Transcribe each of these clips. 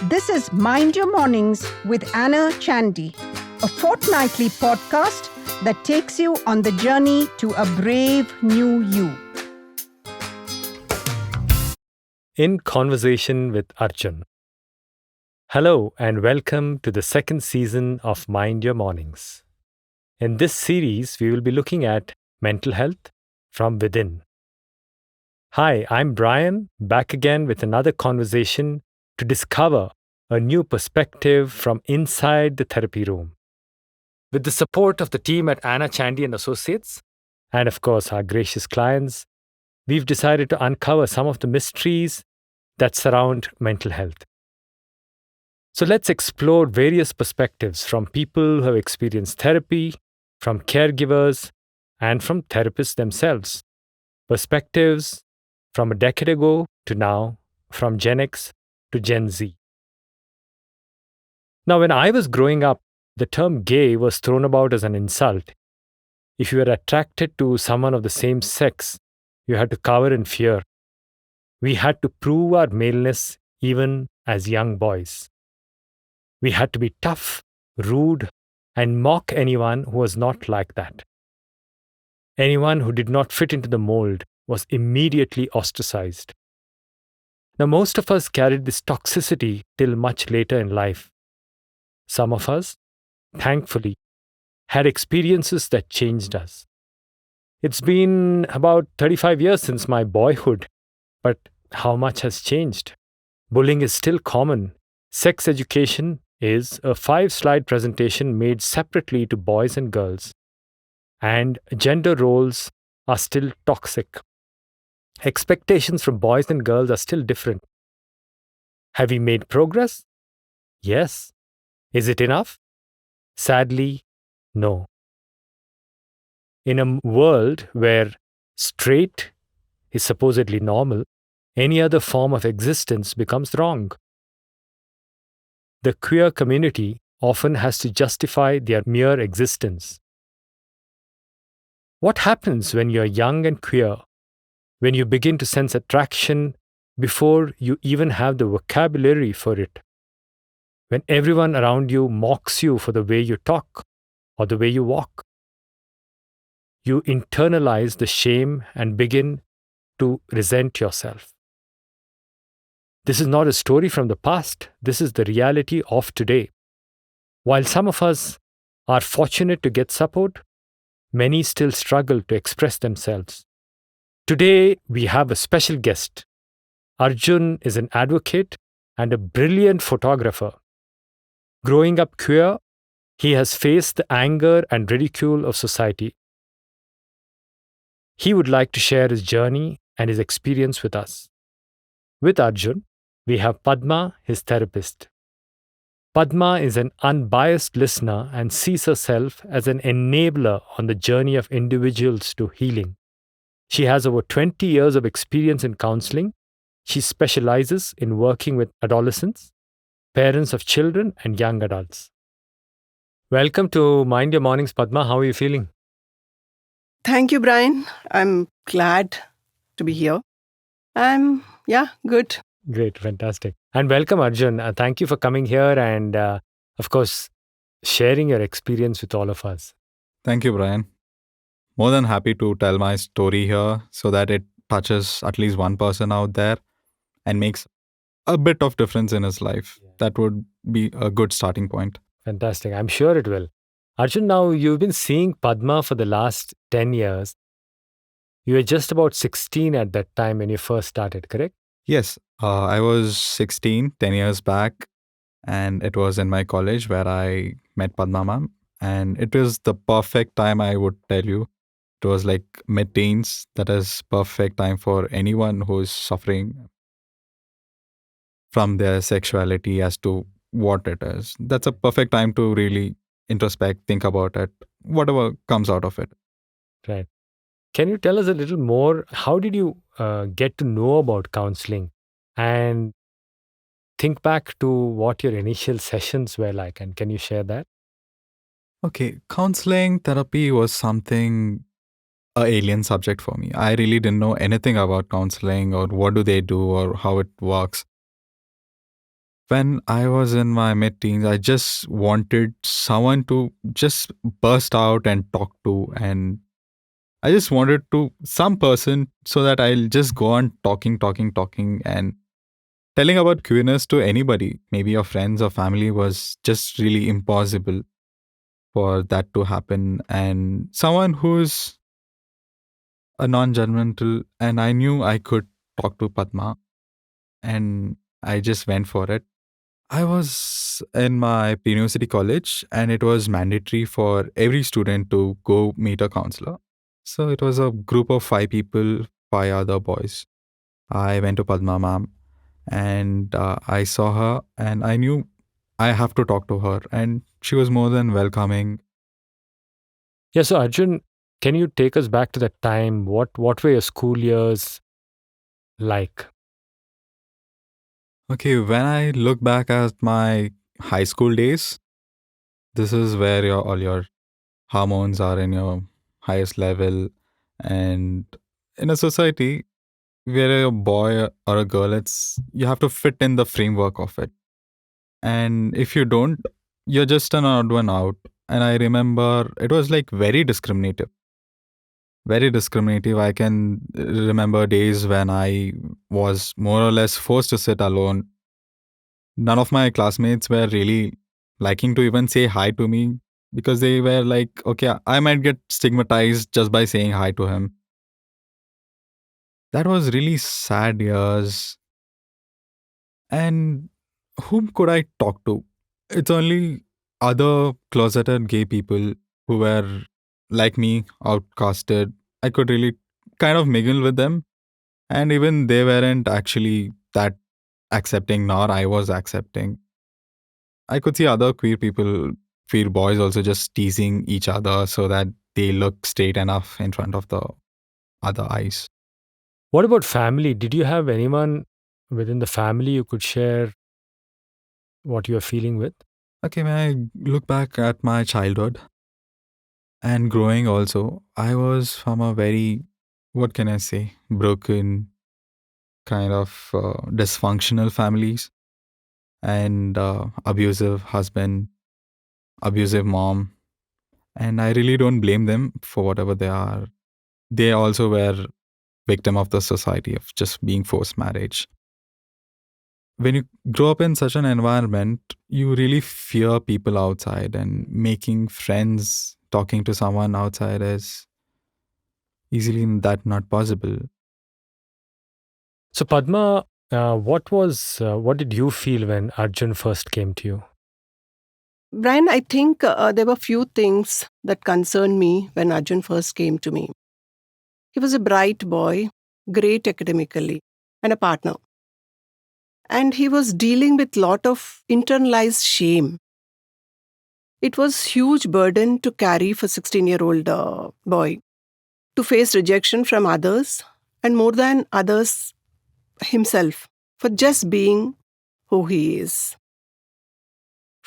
This is Mind Your Mornings with Chandy, a fortnightly podcast that takes you on the journey to a brave new you. In conversation with Arjun. Hello and welcome to the second season of Mind Your Mornings. In this series, we will be looking at mental health from within. Hi, I'm Brian, back again with another conversation to discover a new perspective from inside the therapy room. With the support of the team at Chandy and Associates, and of course our gracious clients, we've decided to uncover some of the mysteries that surround mental health. So let's explore various perspectives from people who have experienced therapy, from caregivers, and from therapists themselves. Perspectives from a decade ago to now, from Gen X to Gen Z. Now, when I was growing up, the term gay was thrown about as an insult. If you were attracted to someone of the same sex, you had to cower in fear. We had to prove our maleness even as young boys. We had to be tough, rude, and mock anyone who was not like that. Anyone who did not fit into the mold was immediately ostracized. Now, most of us carried this toxicity till much later in life. Some of us, thankfully, had experiences that changed us. It's been about 35 years since my boyhood, but how much has changed? Bullying is still common. Sex education is a 5-slide presentation made separately to boys and girls. And gender roles are still toxic. Expectations from boys and girls are still different. Have we made progress? Yes. Is it enough? Sadly, no. In a world where straight is supposedly normal, any other form of existence becomes wrong. The queer community often has to justify their mere existence. What happens when you're young and queer, when you begin to sense attraction before you even have the vocabulary for it? When everyone around you mocks you for the way you talk or the way you walk? You internalize the shame and begin to resent yourself. This is not a story from the past. This is the reality of today. While some of us are fortunate to get support, many still struggle to express themselves. Today, we have a special guest. Arjun is an advocate and a brilliant photographer. Growing up queer, he has faced the anger and ridicule of society. He would like to share his journey and his experience with us. With Arjun, we have Padma, his therapist. Padma is an unbiased listener and sees herself as an enabler on the journey of individuals to healing. She has over 20 years of experience in counselling. She specializes in working with adolescents, parents of children, and young adults. Welcome to Mind Your Mornings, Padma. How are you feeling? Thank you, Brian. I'm glad to be here. Good. Great, fantastic. And welcome, Arjun. Thank you for coming here and, of course, sharing your experience with all of us. Thank you, Brian. More than happy to tell my story here so that it touches at least one person out there and makes a bit of difference in his life. Yeah. That would be a good starting point. Fantastic. I'm sure it will. Arjun, now you've been seeing Padma for the last 10 years. You were just about 16 at that time when you first started, correct? Yes, I was 16, 10 years back, and it was in my college where I met Padma ma'am. And it was the perfect time, I would tell you. It was like mid-teens. That is perfect time for anyone who is suffering from their sexuality as to what it is. That's a perfect time to really introspect, think about it, whatever comes out of it. Right. Can you tell us a little more? How did you get to know about counseling and think back to what your initial sessions were like? And can you share that? Okay, counseling therapy was something a alien subject for me. I really didn't know anything about counseling or what do they do or how it works. When I was in my mid teens, I just wanted someone to just burst out and talk to. And I just wanted to some person so that I'll just go on talking, and telling about queerness to anybody, maybe your friends or family, was just really impossible for that to happen. And someone who's a non-judgmental, and I knew I could talk to Padma, and I just went for it. I was in my pre-university college, and it was mandatory for every student to go meet a counselor. So it was a group of 5 people, 5 other boys. I went to Padma ma'am, and I saw her, and I knew I have to talk to her, and she was more than welcoming. Yeah, so Arjun, can you take us back to that time? What were your school years like? Okay, when I look back at my high school days, this is where all your hormones are in your highest level, and in a society where a boy or a girl, it's you have to fit in the framework of it, and if you don't, you're just an odd one out. And I remember it was like very discriminative. I can remember days when I was more or less forced to sit alone. None of my classmates were really liking to even say hi to me, because they were like, okay, I might get stigmatized just by saying hi to him. That was really sad years. And whom could I talk to? It's only other closeted gay people who were like me, outcasted. I could really kind of mingle with them. And even they weren't actually that accepting, nor I was accepting. I could see other queer boys also just teasing each other so that they look straight enough in front of the other eyes. What about family? Did you have anyone within the family you could share what you are feeling with? Okay, when I look back at my childhood and growing also, I was from a very, what can I say, broken, kind of dysfunctional families, and abusive husband, abusive mom. And I really don't blame them for whatever they are. They also were victim of the society of just being forced marriage. When you grow up in such an environment, you really fear people outside, and making friends, talking to someone outside is easily that not possible. So Padma, what did you feel when Arjun first came to you? Brian, I think there were few things that concerned me when Arjun first came to me. He was a bright boy, great academically, and a partner. And he was dealing with lot of internalized shame. It was huge burden to carry for 16-year-old boy to face rejection from others and more than others himself for just being who he is.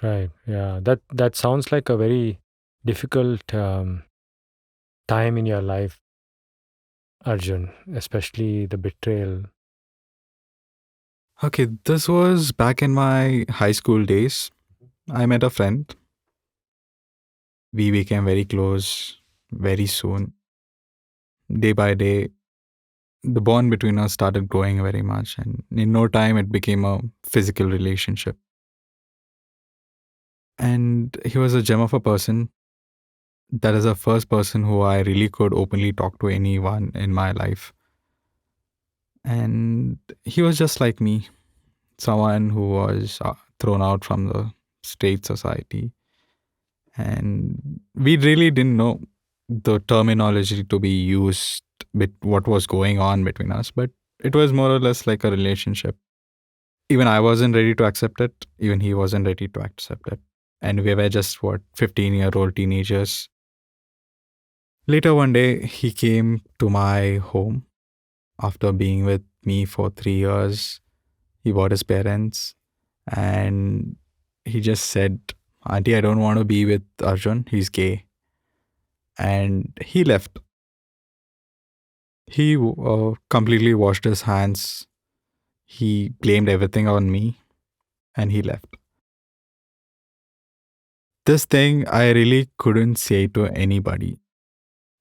Right. Yeah. That sounds like a very difficult time in your life, Arjun, especially the betrayal. Okay, this was back in my high school days. I met a friend. We became very close very soon. Day by day, the bond between us started growing very much, and in no time, it became a physical relationship. And he was a gem of a person. That is the first person who I really could openly talk to anyone in my life. And he was just like me, someone who was thrown out from the state society. And we really didn't know the terminology to be used with what was going on between us, but it was more or less like a relationship. Even I wasn't ready to accept it, even he wasn't ready to accept it. And we were just, what, 15-year-old teenagers. Later one day, he came to my home after being with me for 3 years. He brought his parents, and he just said, Auntie, I don't want to be with Arjun. He's gay. And he left. He completely washed his hands. He blamed everything on me. and he left. This thing I really couldn't say to anybody.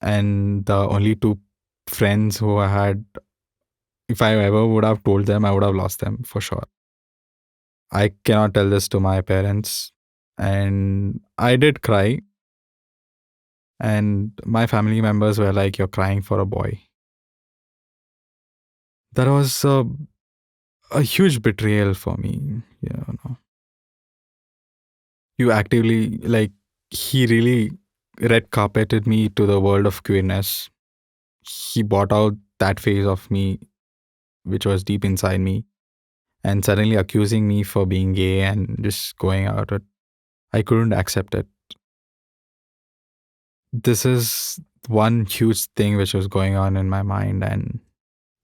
And the only two friends who I had, if I ever would have told them, I would have lost them for sure. I cannot tell this to my parents. And I did cry. And my family members were like, "You're crying for a boy." That was a huge betrayal for me. You know, you actively, like, he really red carpeted me to the world of queerness. He brought out that phase of me, which was deep inside me, and suddenly accusing me for being gay and just going out it. I couldn't accept it. This is one huge thing which was going on in my mind, and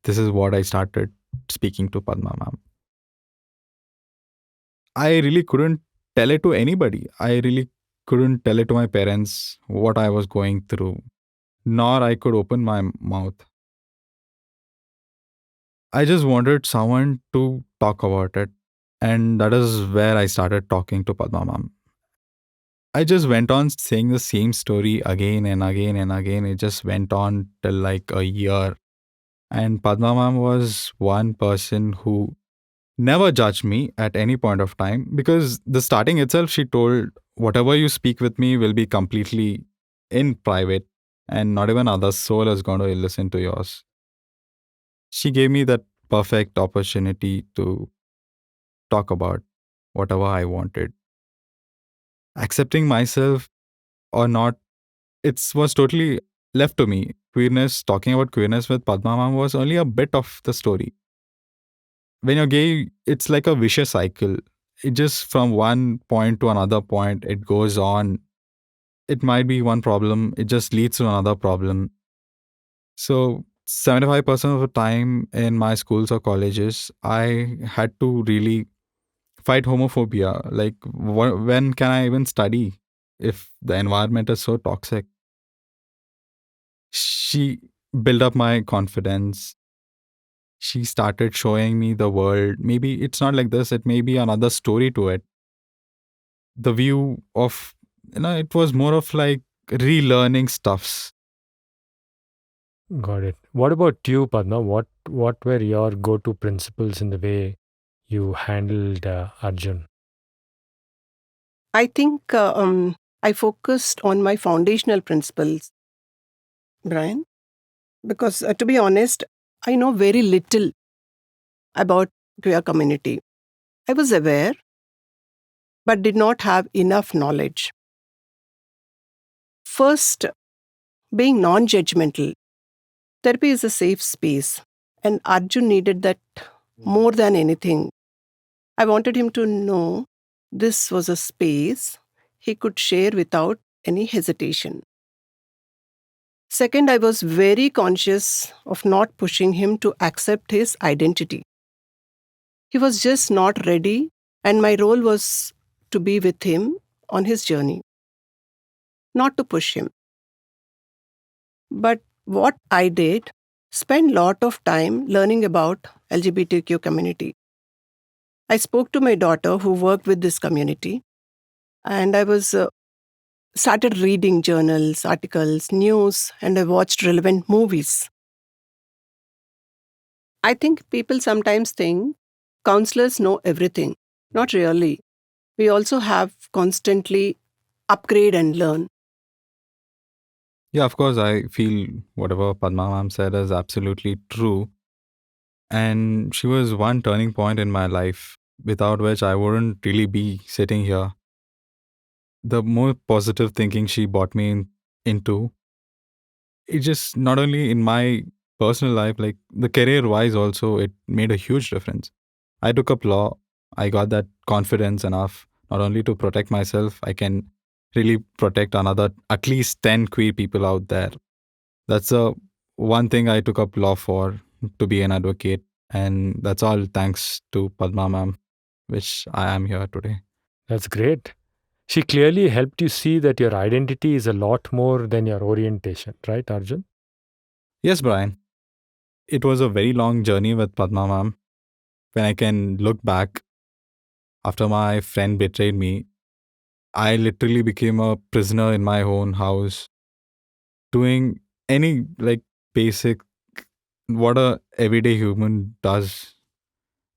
this is what I started speaking to Padma ma'am. I really couldn't tell it to anybody. I really couldn't tell it to my parents what I was going through, nor I could open my mouth. I just wanted someone to talk about it. And that is where I started talking to Padma ma'am. I just went on saying the same story again and again and again. It just went on till like a year. And Padma ma'am was one person who never judged me at any point of time, because the starting itself, she told, whatever you speak with me will be completely in private, and not even other soul is going to listen to yours. She gave me that perfect opportunity to talk about whatever I wanted. Accepting myself or not, it was totally left to me. Queerness, talking about queerness with Padma ma'am was only a bit of the story. When you're gay, it's like a vicious cycle. It just from one point to another point, it goes on. It might be one problem, it just leads to another problem. So 75% of the time in my schools or colleges, I had to really fight homophobia. Like, when can I even study if the environment is so toxic? She built up my confidence. She started showing me the world. Maybe it's not like this, it may be another story to it. The view of, it was more of like relearning stuffs. Got it. What about you, Padma? What were your go-to principles in the way you handled Arjun? I think I focused on my foundational principles, Brian, because to be honest, I know very little about queer community. I was aware, but did not have enough knowledge. First, being non-judgmental. Therapy is a safe space, and Arjun needed that more than anything. I wanted him to know this was a space he could share without any hesitation. Second, I was very conscious of not pushing him to accept his identity. He was just not ready, and my role was to be with him on his journey, not to push him. But what I did, spend lot of time learning about LGBTQ community. I spoke to my daughter who worked with this community, and I was started reading journals, articles, news, and I watched relevant movies. I think people sometimes think counselors know everything. Not really. We also have constantly upgrade and learn. Yeah, of course, I feel whatever Padma ma'am said is absolutely true. And she was one turning point in my life, without which I wouldn't really be sitting here. The more positive thinking she brought me into, it just not only in my personal life, like the career wise, also, it made a huge difference. I took up law, I got that confidence enough, not only to protect myself, I can really protect another at least 10 queer people out there. That's the one thing I took up law for, to be an advocate. And that's all thanks to Padma ma'am, which I am here today. That's great. She clearly helped you see that your identity is a lot more than your orientation, right, Arjun? Yes, Brian. It was a very long journey with Padma ma'am. When I can look back, After my friend betrayed me, I literally became a prisoner in my own house, doing any like basic what a everyday human does.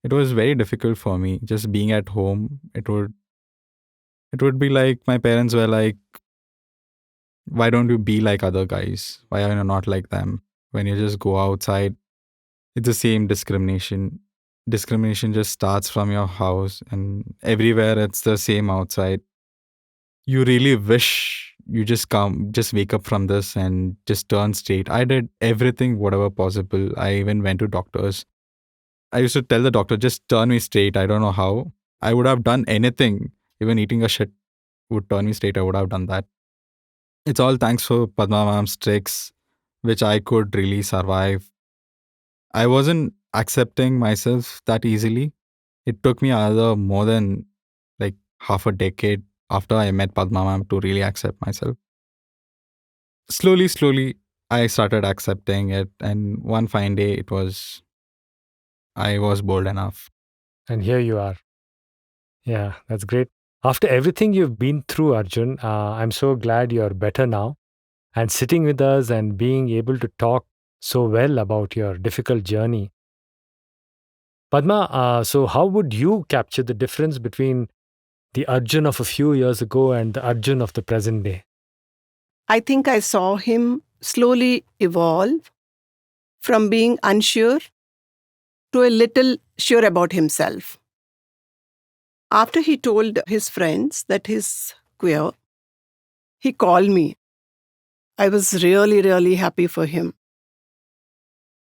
It was very difficult for me just being at home. It would be like my parents were like, why don't you be like other guys? Why are you not like them? When you just go outside, it's the same discrimination. Discrimination just starts from your house, and everywhere it's the same outside. You really wish you just wake up from this and just turn straight. I did everything, whatever possible. I even went to doctors. I used to tell the doctor, just turn me straight. I don't know how. I would have done anything. Even eating a shit would turn me straight. I would have done that. It's all thanks for Padma Ma'am's tricks, which I could really survive. I wasn't accepting myself that easily. It took me another more than like half a decade after I met Padma Ma'am to really accept myself. Slowly, slowly, I started accepting it. And one fine day, I was bold enough. And here you are. Yeah, that's great. After everything you've been through, Arjun, I'm so glad you're better now. And sitting with us and being able to talk so well about your difficult journey. Padma, so how would you capture the difference between the Arjun of a few years ago and the Arjun of the present day? I think I saw him slowly evolve from being unsure to a little sure about himself. After he told his friends that he's queer, he called me. I was really, really happy for him.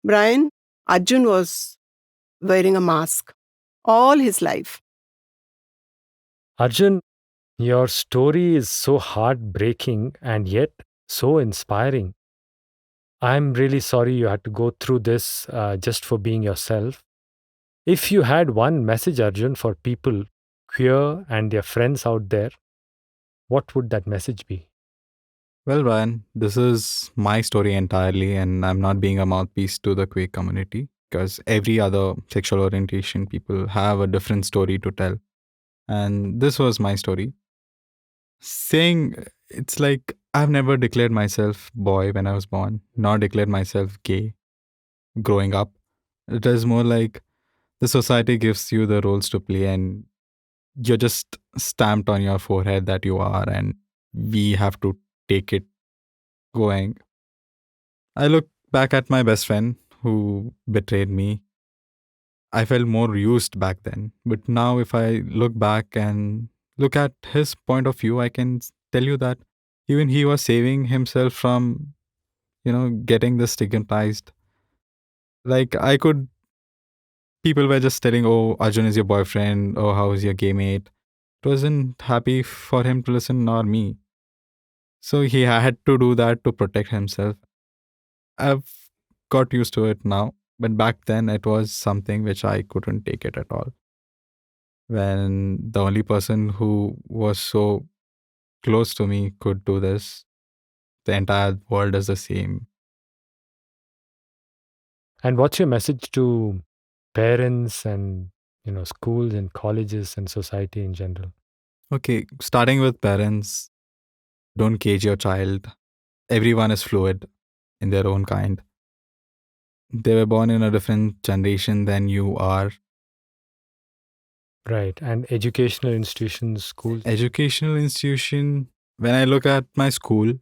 Brian, Arjun was wearing a mask all his life. Arjun, your story is so heartbreaking and yet so inspiring. I'm really sorry you had to go through this just for being yourself. If you had one message, Arjun, for people, queer and their friends out there, what would that message be? Well, Ryan, this is my story entirely, and I'm not being a mouthpiece to the queer community because every other sexual orientation people have a different story to tell. And this was my story. Saying it's like I've never declared myself boy when I was born, nor declared myself gay growing up. It is more like the society gives you the roles to play, and you're just stamped on your forehead that you are, and we have to take it going. I look back at my best friend who betrayed me. I felt more used back then. But now, if I look back and look at his point of view, I can tell you that even he was saving himself from, getting this stigmatized. Like, people were just telling, oh, Arjun is your boyfriend, oh, how is your gay mate? It wasn't happy for him to listen, nor me. So he had to do that to protect himself. I've got used to it now, but back then it was something which I couldn't take it at all. When the only person who was so close to me could do this, the entire world is the same. And what's your message to parents and schools and colleges and society in general? Okay, starting with parents, don't cage your child. Everyone is fluid in their own kind. They were born in a different generation than you are. Right. And educational institutions, schools. Educational institution, when I look at my school,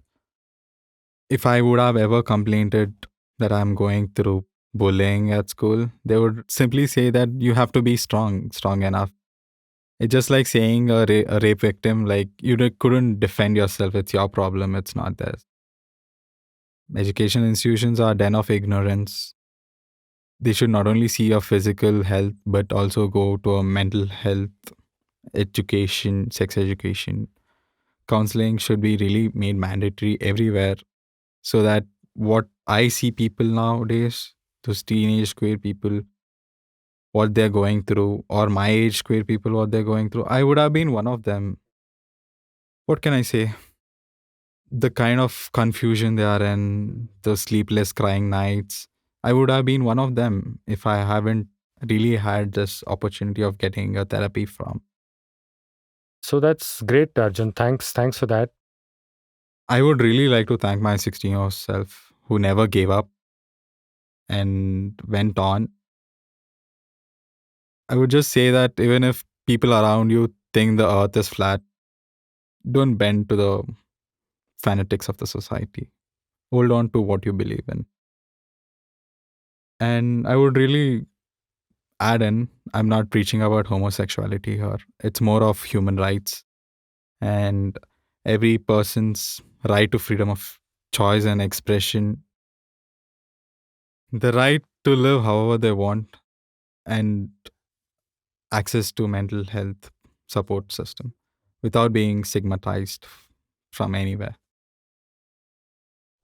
if I would have ever complained that I'm going through bullying at school, they would simply say that you have to be strong enough. It's just like saying a rape victim, like couldn't defend yourself. It's your problem. It's not theirs. Education institutions are a den of ignorance. They should not only see your physical health, but also go to a mental health education, sex education. Counseling should be really made mandatory everywhere so that what I see people nowadays, those teenage queer people, what they're going through, or my age queer people, what they're going through, I would have been one of them. What can I say? The kind of confusion they are in, the sleepless crying nights, I would have been one of them if I haven't really had this opportunity of getting a therapy from. So that's great, Arjun. Thanks for that. I would really like to thank my 16-year-old self who never gave up and went on. I would just say that even if people around you think the earth is flat, don't bend to the fanatics of the society. Hold on to what you believe in. And I would really add in, I'm not preaching about homosexuality here. It's more of human rights and every person's right to freedom of choice and expression, the right to live however they want, and access to mental health support system without being stigmatized from anywhere.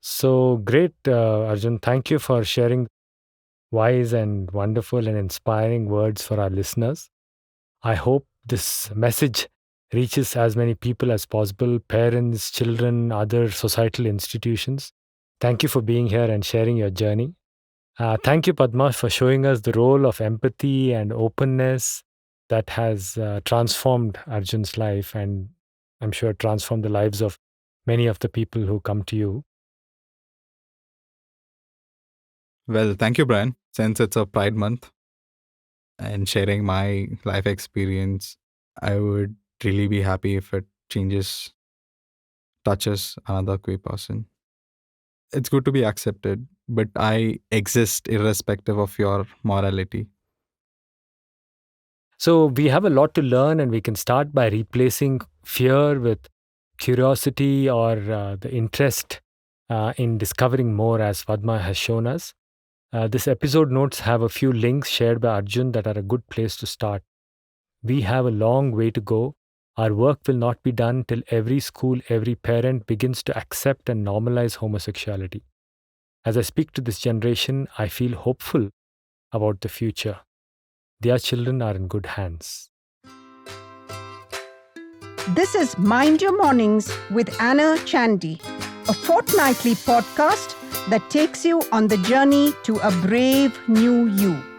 So great, Arjun. Thank you for sharing wise and wonderful and inspiring words for our listeners. I hope this message reaches as many people as possible, parents, children, other societal institutions. Thank you for being here and sharing your journey. Thank you, Padma, for showing us the role of empathy and openness that has transformed Arjun's life, and I'm sure transformed the lives of many of the people who come to you. Well, thank you, Brian. Since it's a Pride Month and sharing my life experience, I would really be happy if it touches another queer person. It's good to be accepted, but I exist irrespective of your morality. So we have a lot to learn, and we can start by replacing fear with curiosity or the interest in discovering more, as Padma has shown us. This episode notes have a few links shared by Arjun that are a good place to start. We have a long way to go. Our work will not be done till every school, every parent begins to accept and normalize homosexuality. As I speak to this generation, I feel hopeful about the future. Their children are in good hands. This is Mind Your Mornings with Anna Chandy, a fortnightly podcast that takes you on the journey to a brave new you.